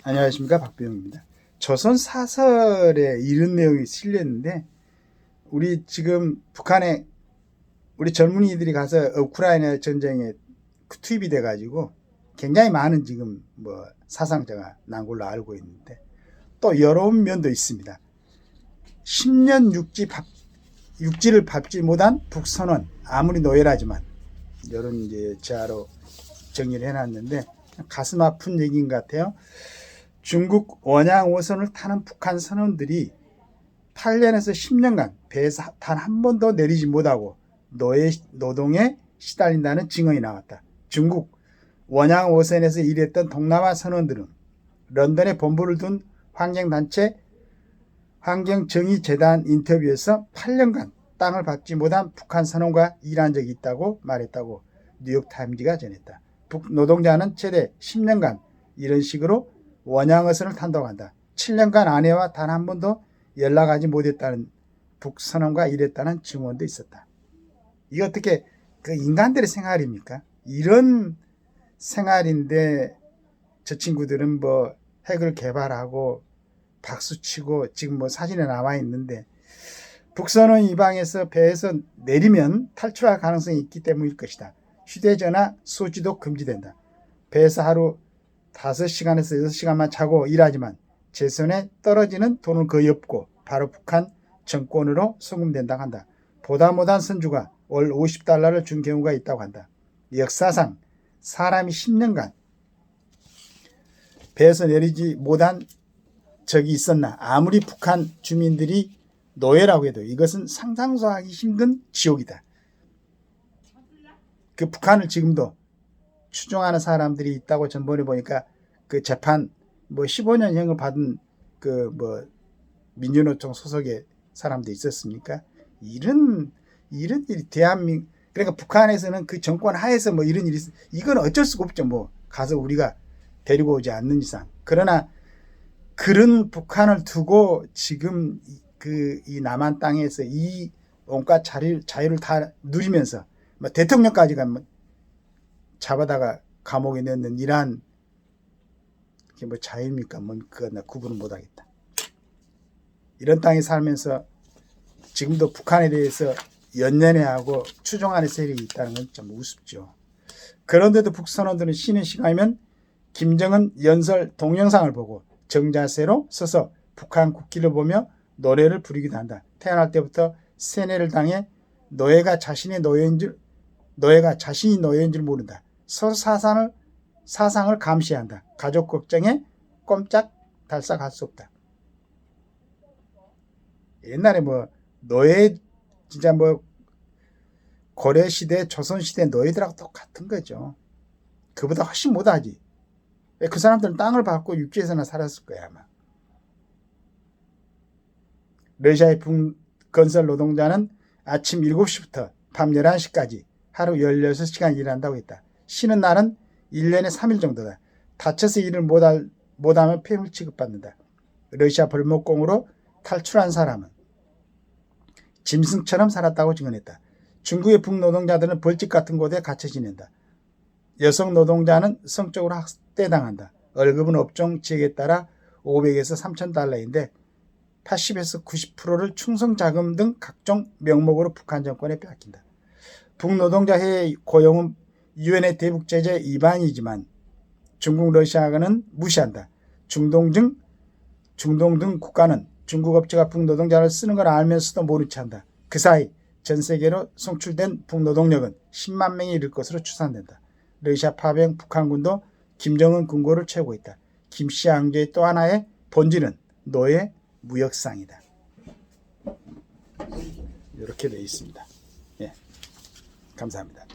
안녕하십니까, 박병입니다. 조선 사설에 이런 내용이 실렸는데, 우리 지금 북한에 우리 젊은이들이 가서 우크라이나 전쟁에 투입이 돼가지고 굉장히 많은 지금 사상자가 난 걸로 알고 있는데, 또 이런 면도 있습니다. 10년 육지를 밟지 못한 북선원, 아무리 노예라지만 이런 이제 제하로 정리를 해놨는데 가슴 아픈 얘기인 것 같아요. 중국 원양 5선을 타는 북한 선원들이 8년에서 10년간 배에서 단 한 번도 내리지 못하고 노동에 시달린다는 증언이 나왔다. 중국 원양 5선에서 일했던 동남아 선원들은 런던에 본부를 둔 환경단체 환경정의재단 인터뷰에서 8년간 땅을 밟지 못한 북한 선원과 일한 적이 있다고 말했다고 뉴욕타임즈가 전했다. 북 노동자는 최대 10년간 이런 식으로 원양어선을 탄다고 한다. 7년간 아내와 단 한 번도 연락하지 못했다는 북선원과 일했다는 증언도 있었다. 이게 어떻게 그 인간들의 생활입니까? 이런 생활인데 저 친구들은 핵을 개발하고 박수치고 지금 사진에 남아 있는데, 북선원 이방에서 배에서 내리면 탈출할 가능성이 있기 때문일 것이다. 휴대전화 소지도 금지된다. 배에서 하루 5시간에서 6시간만 자고 일하지만 제 손에 떨어지는 돈은 거의 없고 바로 북한 정권으로 송금된다고 한다. 보다 못한 선주가 월 $50를 준 경우가 있다고 한다. 역사상 사람이 10년간 배에서 내리지 못한 적이 있었나? 아무리 북한 주민들이 노예라고 해도 이것은 상상하기 힘든 지옥이다. 그 북한을 지금도 추종하는 사람들이 있다고 전번에 보니까 그 재판 15년형을 받은 민주노총 소속의 사람도 있었습니까? 이런 일이 대한민국, 그러니까 북한에서는 그 정권 하에서 이런 일이 이건 어쩔 수가 없죠. 가서 우리가 데리고 오지 않는 이상. 그러나 그런 북한을 두고 지금 이 남한 땅에서 이 온갖 자유를 다 누리면서 대통령까지가 잡아다가 감옥에 넣는 이러한 자유입니까? 그건 나 구분을 못하겠다. 이런 땅에 살면서 지금도 북한에 대해서 연연해하고 추종하는 세력이 있다는 건 좀 우습죠. 그런데도 북선원들은 쉬는 시간이면 김정은 연설 동영상을 보고 정자세로 서서 북한 국기를 보며 노래를 부르기도 한다. 태어날 때부터 세뇌를 당해 노예가 자신이 노예인 줄 모른다. 서로 사상을 감시해야 한다. 가족 걱정에 꼼짝달싹할 수 없다. 옛날에 노예 진짜 고려시대 조선시대 노예들하고 똑같은 거죠. 그보다 훨씬 못하지. 그 사람들은 땅을 밟고 육지에서나 살았을 거야 아마. 러시아의 건설 노동자는 아침 7시부터 밤 11시까지 하루 16시간 일한다고 했다. 쉬는 날은 1년에 3일 정도다. 다쳐서 일을 못하면 폐물 취급받는다. 러시아 벌목공으로 탈출한 사람은 짐승처럼 살았다고 증언했다. 중국의 북노동자들은 벌집 같은 곳에 갇혀 지낸다. 여성 노동자는 성적으로 학대당한다. 월급은 업종 지역에 따라 $500에서 $3,000인데 80에서 90%를 충성자금 등 각종 명목으로 북한 정권에 빼앗긴다. 북노동자 해외 고용은 유엔의 대북제재 위반이지만 중국, 러시아는 무시한다. 중동 등 국가는 중국 업체가 북노동자를 쓰는 걸 알면서도 모른 채 한다. 그 사이 전 세계로 송출된 북노동력은 10만 명이 이를 것으로 추산된다. 러시아 파병 북한군도 김정은 군고를 채우고 있다. 김씨 양조의 또 하나의 본질은 노예 무역상이다. 이렇게 되어 있습니다. 감사합니다.